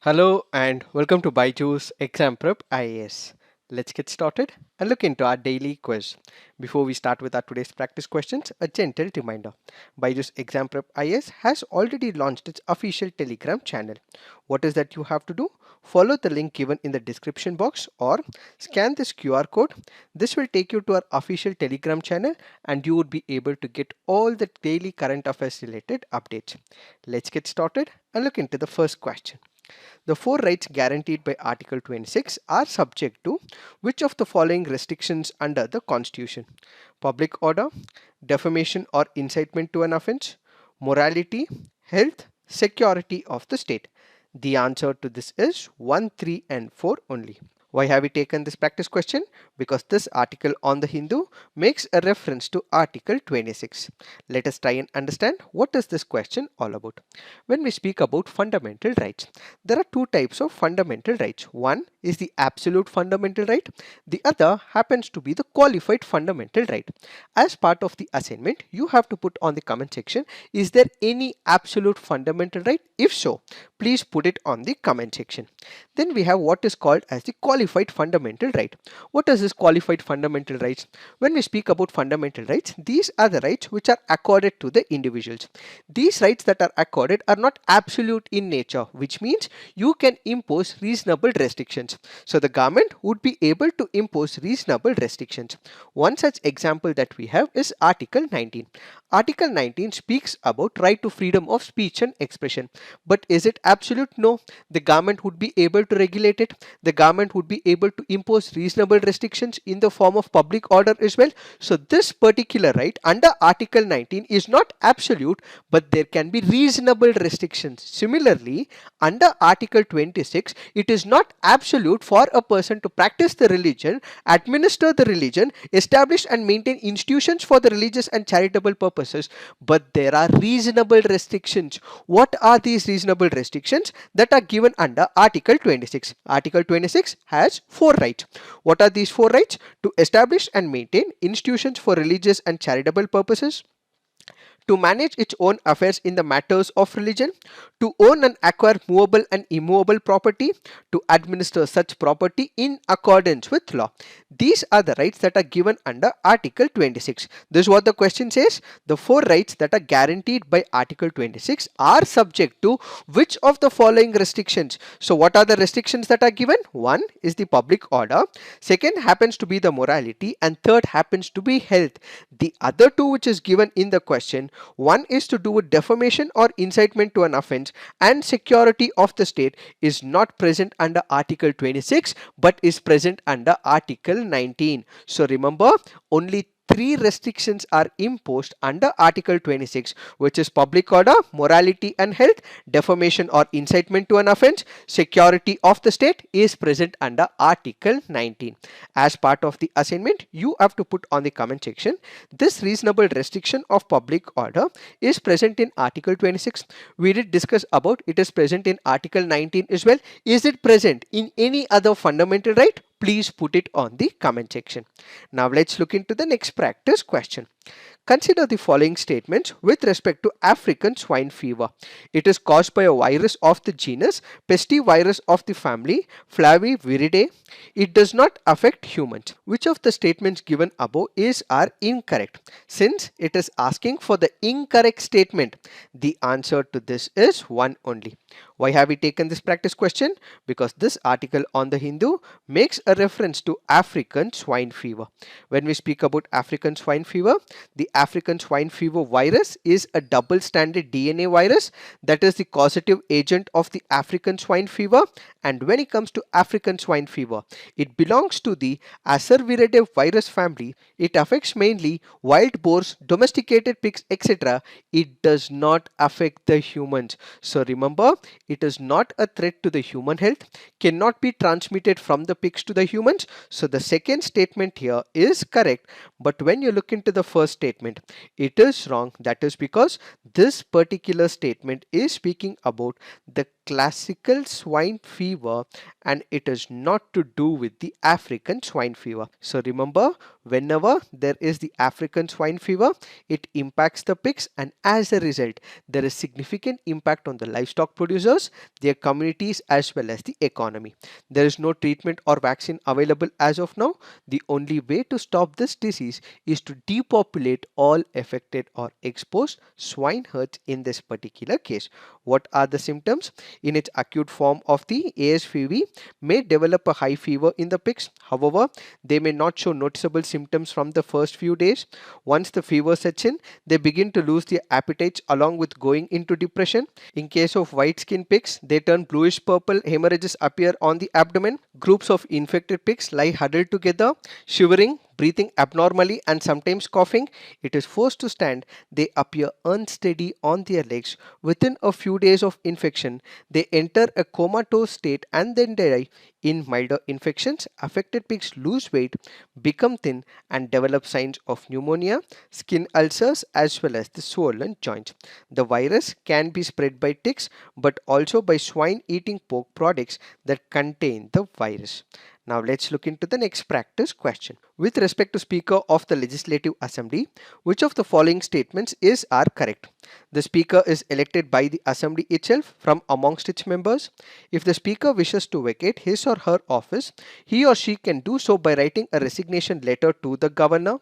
Hello and welcome to BYJU'S Exam Prep IAS. Let's get started and look into our daily quiz. Before we start with our today's practice questions, a gentle reminder. BYJU'S Exam Prep IAS has already launched its official Telegram channel. What is that you have to do? Follow the link given in the description box or scan this QR code. This will take you to our official Telegram channel and you would be able to get all the daily current affairs related updates. Let's get started and look into the first question. The four rights guaranteed by Article 26 are subject to which of the following restrictions under the Constitution? Public order, defamation or incitement to an offense, morality, health, security of the state. The answer to this is 1, 3 and 4 only. Why have we taken this practice question? Because this article on the Hindu makes a reference to Article 26. Let us try and understand what is this question all about. When we speak about fundamental rights, there are two types of fundamental rights. One is the absolute fundamental right. The other happens to be the qualified fundamental right. As part of the assignment, you have to put on the comment section, is there any absolute fundamental right? If so, please put it on the comment section. Then we have what is called as the qualified fundamental right. What is this qualified fundamental rights? When we speak about fundamental rights, these are the rights which are accorded to the individuals. These rights that are accorded are not absolute in nature, which means you can impose reasonable restrictions. So the government would be able to impose reasonable restrictions. One such example that we have is Article 19. Article 19 speaks about right to freedom of speech and expression. But is it absolute? No. The government would be able to regulate it. The government would be able to impose reasonable restrictions in the form of public order as well. So this particular right under Article 19 is not absolute, but there can be reasonable restrictions. Similarly, under Article 26, it is not absolute for a person to practice the religion, administer the religion, establish and maintain institutions for the religious and charitable purposes, but there are reasonable restrictions. What are these reasonable restrictions that are given under Article 26? Article 26 has four rights. What are these four rights? To establish and maintain institutions for religious and charitable purposes, to manage its own affairs in the matters of religion, to own and acquire movable and immovable property, to administer such property in accordance with law. These are the rights that are given under Article 26. This is what the question says. The four rights that are guaranteed by Article 26 are subject to which of the following restrictions? So what are the restrictions that are given? One is the public order, second happens to be the morality, and third happens to be health. The other two which is given in the question, one is to do with defamation or incitement to an offense, and security of the state is not present under Article 26 but is present under Article 19. So remember, only three restrictions are imposed under Article 26, which is public order, morality and health, defamation or incitement to an offense, security of the state is present under Article 19. As part of the assignment, you have to put on the comment section, this reasonable restriction of public order is present in Article 26. We did discuss about it is present in Article 19 as well. Is it present in any other fundamental right? Please put it on the comment section. Now let's look into the next practice question. Consider the following statements with respect to African swine fever. It is caused by a virus of the genus Pestivirus of the family Flaviviridae. It does not affect humans. Which of the statements given above are incorrect? Since it is asking for the incorrect statement, the answer to this is one only. Why have we taken this practice question? Because this article on the Hindu makes a reference to African swine fever. When we speak about African swine fever, the African swine fever virus is a double-stranded DNA virus that is the causative agent of the African swine fever. And when it comes to African swine fever, it belongs to the Acerviridae virus family. It affects mainly wild boars, domesticated pigs, etc. It does not affect the humans. So remember, it is not a threat to the human health, cannot be transmitted from the pigs to the humans. So the second statement here is correct. But when you look into the first statement, it is wrong. That is because this particular statement is speaking about the classical swine fever and it is not to do with the African swine fever. So remember, whenever there is the African swine fever, it impacts the pigs, and as a result there is significant impact on the livestock producers, their communities, as well as the economy. There is no treatment or vaccine available as of now. The only way to stop this disease is to depopulate all affected or exposed swine herds in this particular case. What are the symptoms? In its acute form of the ASFV may develop a high fever in the pigs. However, they may not show noticeable symptoms from the first few days. Once the fever sets in, they begin to lose their appetites along with going into depression. In case of white skin pigs, they turn bluish purple, hemorrhages appear on the abdomen. Groups of infected pigs lie huddled together, shivering, breathing abnormally, and sometimes coughing. It is forced to stand. They appear unsteady on their legs. Within a few days of infection, they enter a comatose state and then die. In milder infections, affected pigs lose weight, become thin, and develop signs of pneumonia, skin ulcers, as well as the swollen joints. The virus can be spread by ticks, but also by swine eating pork products that contain the virus. Now let's look into the next practice question. With respect to Speaker of the Legislative Assembly, which of the following statements are correct? The Speaker is elected by the Assembly itself from amongst its members. If the Speaker wishes to vacate his or her office, he or she can do so by writing a resignation letter to the Governor.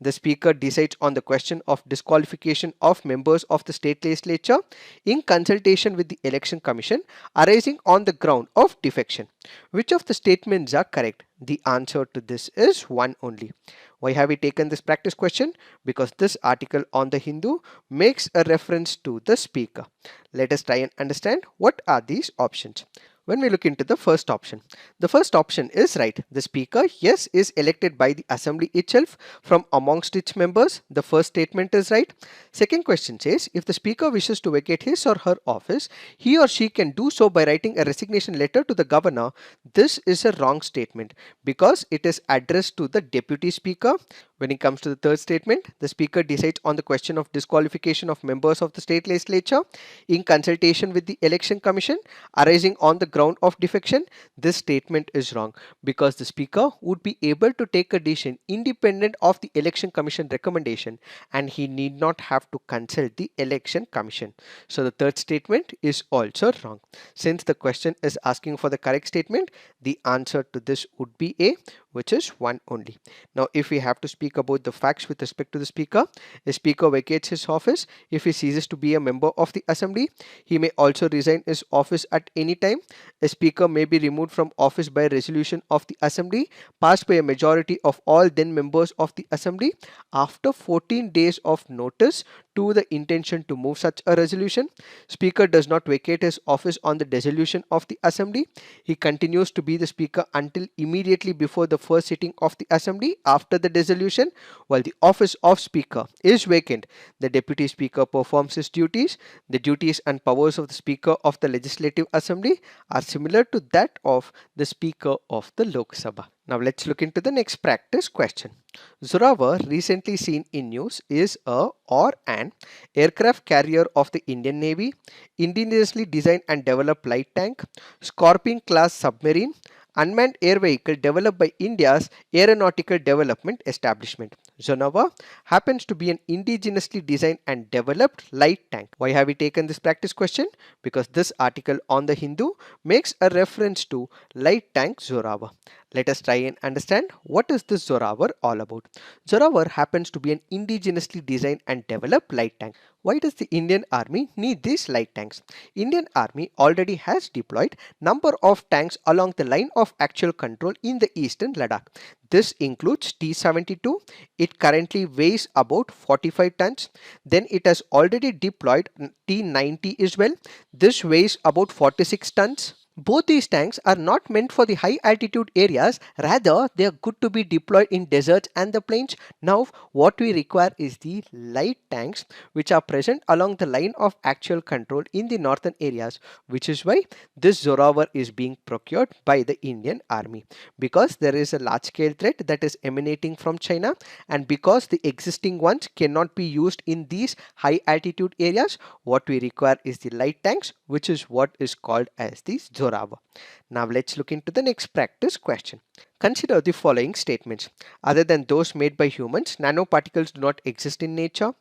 The Speaker decides on the question of disqualification of members of the state legislature in consultation with the Election Commission arising on the ground of defection. Which of the statements are correct? The answer to this is one only. Why have we taken this practice question? Because this article on the Hindu makes a reference to the Speaker. Let us try and understand what are these options. When we look into the first option is right. The Speaker, yes, is elected by the Assembly itself from amongst its members. The first statement is right. Second question says, if the Speaker wishes to vacate his or her office, he or she can do so by writing a resignation letter to the Governor. This is a wrong statement because it is addressed to the Deputy Speaker. When it comes to the third statement, the Speaker decides on the question of disqualification of members of the state legislature in consultation with the Election Commission arising on the ground of defection. This statement is wrong because the Speaker would be able to take a decision independent of the Election Commission recommendation and he need not have to consult the Election Commission. So the third statement is also wrong. Since the question is asking for the correct statement, the answer to this would be A, which is one only. Now, if we have to speak about the facts with respect to the Speaker, a Speaker vacates his office if he ceases to be a member of the Assembly. He may also resign his office at any time. A Speaker may be removed from office by a resolution of the Assembly passed by a majority of all then members of the Assembly after 14 days of notice to the intention to move such a resolution. Speaker does not vacate his office on the dissolution of the Assembly. He continues to be the Speaker until immediately before the first sitting of the Assembly after the dissolution. While the office of Speaker is vacant, the Deputy Speaker performs his duties. The duties and powers of the Speaker of the Legislative Assembly are similar to that of the Speaker of the Lok Sabha. Now let's look into the next practice question. Zorawar, recently seen in news, is a or an aircraft carrier of the Indian Navy, indigenously designed and developed light tank, Scorpion class submarine, unmanned air vehicle developed by India's Aeronautical Development Establishment. Zorawar happens to be an indigenously designed and developed light tank. Why have we taken this practice question? Because this article on the Hindu makes a reference to light tank Zorawar. Let us try and understand what is this Zorawar all about. Zorawar happens to be an indigenously designed and developed light tank. Why does the Indian Army need these light tanks? Indian Army already has deployed number of tanks along the line of actual control in the eastern Ladakh. This includes T-72. It currently weighs about 45 tons. Then it has already deployed T-90 as well. This weighs about 46 tons. Both these tanks are not meant for the high altitude areas, rather they are good to be deployed in deserts and the plains. Now what we require is the light tanks which are present along the line of actual control in the northern areas, which is why this Zorawar is being procured by the Indian Army, because there is a large scale threat that is emanating from China, and because the existing ones cannot be used in these high altitude areas, what we require is the light tanks, which is what is called as the Zorawar. Now let's look into the next practice question. Consider the following statements. Other than those made by humans, nanoparticles do not exist in nature.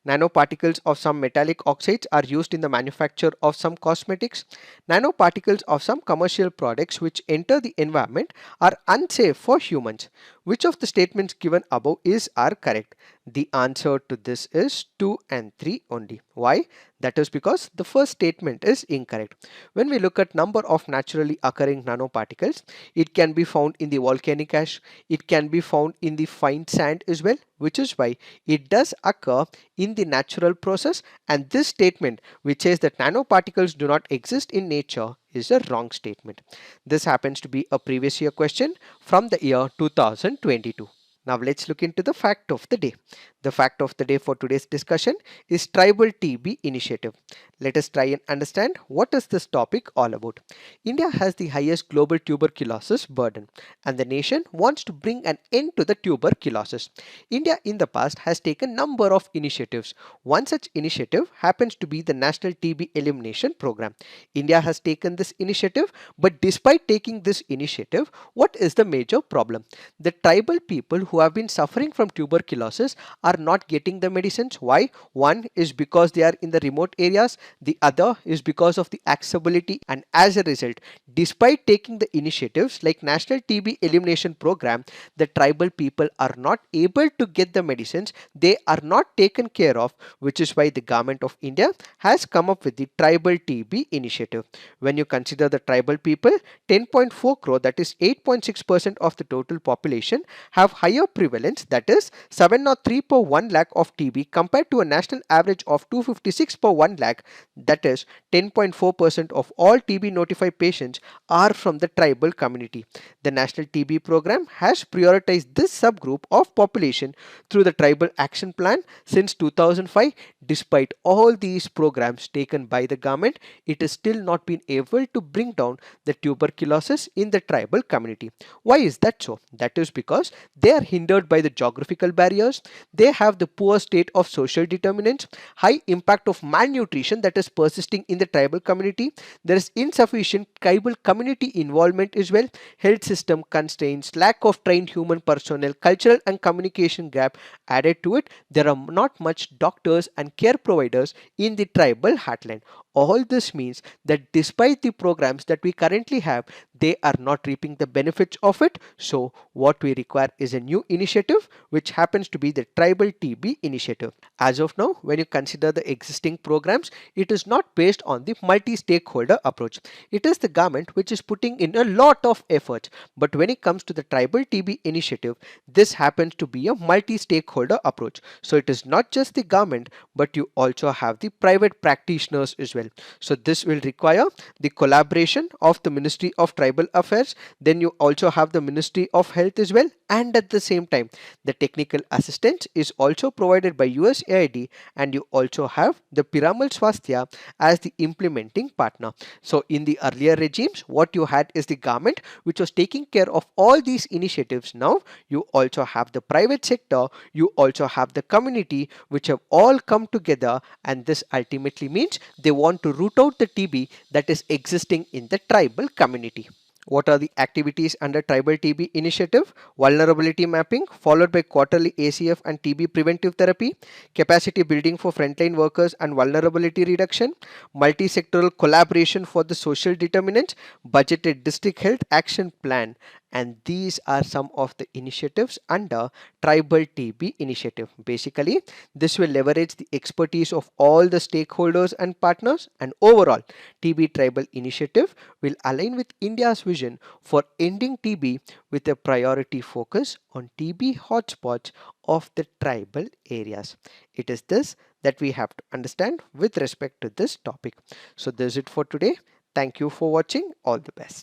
Nanoparticles of some metallic oxides are used in the manufacture of some cosmetics. Nanoparticles of some commercial products which enter the environment are unsafe for humans. Which of the statements given above are correct? The answer to this is 2 and 3 only. Why? That is because the first statement is incorrect. When we look at number of naturally occurring nanoparticles, it can be found in the volcanic ash, it can be found in the fine sand as well, which is why it does occur in the natural process, and this statement which says that nanoparticles do not exist in nature is a wrong statement. This happens to be a previous year question from the year 2022. Now let's look into the fact of the day. The fact of the day for today's discussion is Tribal TB Initiative. Let us try and understand what is this topic all about. India has the highest global tuberculosis burden, and the nation wants to bring an end to the tuberculosis. India in the past has taken number of initiatives. One such initiative happens to be the National TB Elimination Program. India has taken this initiative, but despite taking this initiative, what is the major problem? The tribal people who have been suffering from tuberculosis are not getting the medicines. Why? One is because they are in the remote areas, the other is because of the accessibility, and as a result, despite taking the initiatives like National TB Elimination Program, the tribal people are not able to get the medicines, they are not taken care of, which is why the government of India has come up with the Tribal TB Initiative. When you consider the tribal people, 10.4 crore, that is 8.6% of the total population, have higher prevalence, that is 703 per 1 lakh of TB compared to a national average of 256 per 1 lakh, that is 10.4% of all TB notified patients are from the tribal community. The National TB program has prioritized this subgroup of population through the Tribal Action Plan since 2005. Despite all these programs taken by the government, it has still not been able to bring down the tuberculosis in the tribal community. Why is that so? That is because they are hindered by the geographical barriers, they have the poor state of social determinants, high impact of malnutrition that is persisting in the tribal community, there is insufficient tribal community involvement as well, health system constraints, lack of trained human personnel, cultural and communication gap. Added to it, there are not much doctors and care providers in the tribal heartland. All this means that despite the programs that we currently have, they are not reaping the benefits of it. So what we require is a new initiative, which happens to be the Tribal TB Initiative. As of now, when you consider the existing programs, it is not based on the multi-stakeholder approach. It is the government which is putting in a lot of effort. But when it comes to the Tribal TB Initiative, this happens to be a multi-stakeholder approach. So it is not just the government, but you also have the private practitioners as well. So this will require the collaboration of the Ministry of Tribal Affairs, then you also have the Ministry of Health as well, and at the same time the technical assistance is also provided by USAID, and you also have the Piramal Swasthya as the implementing partner. So in the earlier regimes, what you had is the government which was taking care of all these initiatives. Now you also have the private sector, you also have the community, which have all come together, and this ultimately means they want to root out the TB that is existing in the tribal community. What are the activities under Tribal TB Initiative? Vulnerability mapping, followed by quarterly ACF and TB preventive therapy, capacity building for frontline workers and vulnerability reduction, multi-sectoral collaboration for the social determinants, budgeted district health action plan. And these are some of the initiatives under Tribal TB Initiative. Basically, this will leverage the expertise of all the stakeholders and partners, and overall, TB Tribal Initiative will align with India's vision for ending TB with a priority focus on TB hotspots of the tribal areas. It is this that we have to understand with respect to this topic. So this is it for today. Thank you for watching. All the best.